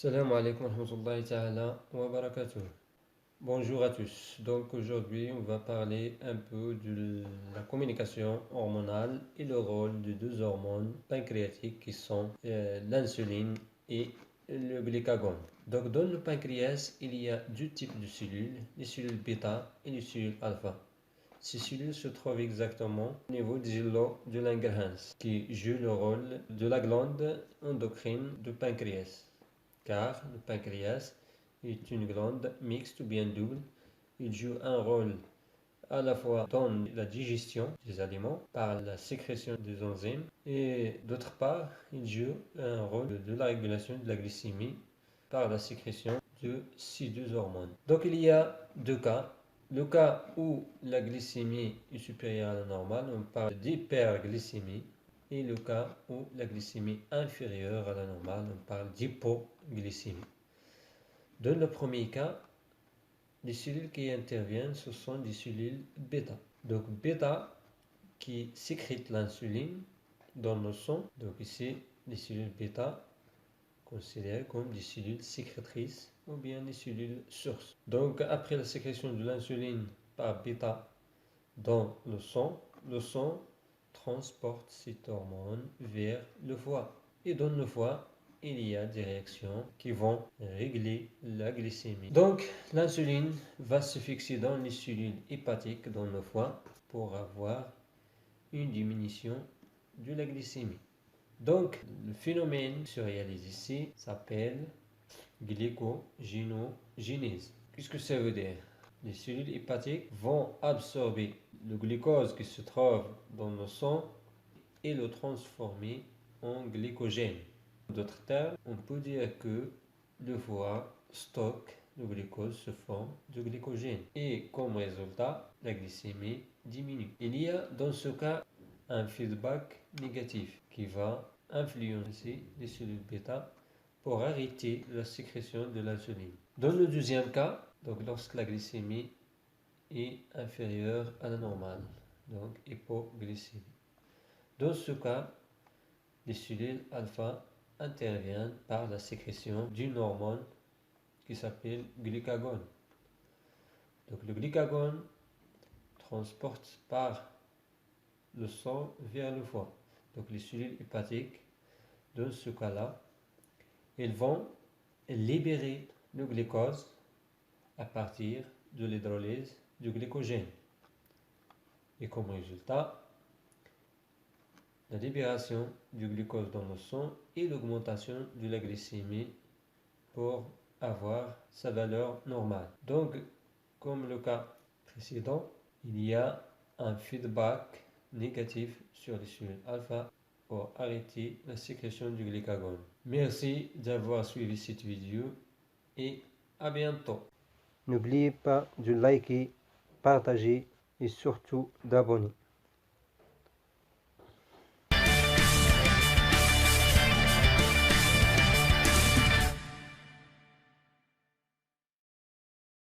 Salam alaikum wa rahmatullahi ta'ala wa barakatuh. Bonjour à tous. Donc aujourd'hui, on va parler un peu de la communication hormonale et le rôle de deux hormones pancréatiques qui sont l'insuline et le glucagon. Donc dans le pancréas, il y a deux types de cellules, les cellules bêta et les cellules alpha. Ces cellules se trouvent exactement au niveau des îlots de Langerhans, qui jouent le rôle de la glande endocrine du pancréas. Car le pancréas est une glande mixte ou bien double. Il joue un rôle à la fois dans la digestion des aliments par la sécrétion des enzymes et d'autre part, il joue un rôle de la régulation de la glycémie par la sécrétion de ces deux hormones. Donc il y a deux cas. Le cas où la glycémie est supérieure à la normale, on parle d'hyperglycémie. Et le cas où la glycémie est inférieure à la normale, on parle d'hypoglycémie. Dans le premier cas, les cellules qui interviennent, ce sont des cellules bêta. Donc bêta qui sécrètent l'insuline dans le sang. Donc ici, les cellules bêta considérées comme des cellules sécrétrices ou bien des cellules sources. Donc après la sécrétion de l'insuline par bêta dans le sang transporte cette hormone vers le foie. Et dans le foie, il y a des réactions qui vont régler la glycémie. Donc, l'insuline va se fixer dans les cellules hépatiques dans le foie pour avoir une diminution de la glycémie. Donc, le phénomène qui se réalise ici s'appelle glycogénogenèse. Qu'est-ce que ça veut dire? Les cellules hépatiques vont absorber le glucose qui se trouve dans le sang et le transformer en glycogène. En d'autres termes, on peut dire que le foie stocke le glucose sous forme de glycogène et comme résultat, la glycémie diminue. Il y a dans ce cas un feedback négatif qui va influencer les cellules bêta pour arrêter la sécrétion de l'insuline. Dans le deuxième cas, donc lorsque la glycémie est inférieure à la normale, donc hypoglycémie. Dans ce cas, les cellules alpha interviennent par la sécrétion d'une hormone qui s'appelle glucagon. Donc le glucagon transporte par le sang vers le foie. Donc les cellules hépatiques, dans ce cas-là, elles vont libérer le glucose à partir de l'hydrolyse du glycogène. Et comme résultat, la libération du glucose dans le sang et l'augmentation de la glycémie pour avoir sa valeur normale. Donc, comme le cas précédent, il y a un feedback négatif sur les cellules alpha pour arrêter la sécrétion du glucagon. Merci d'avoir suivi cette vidéo et à bientôt. N'oubliez pas de liker, partager et surtout d'abonner.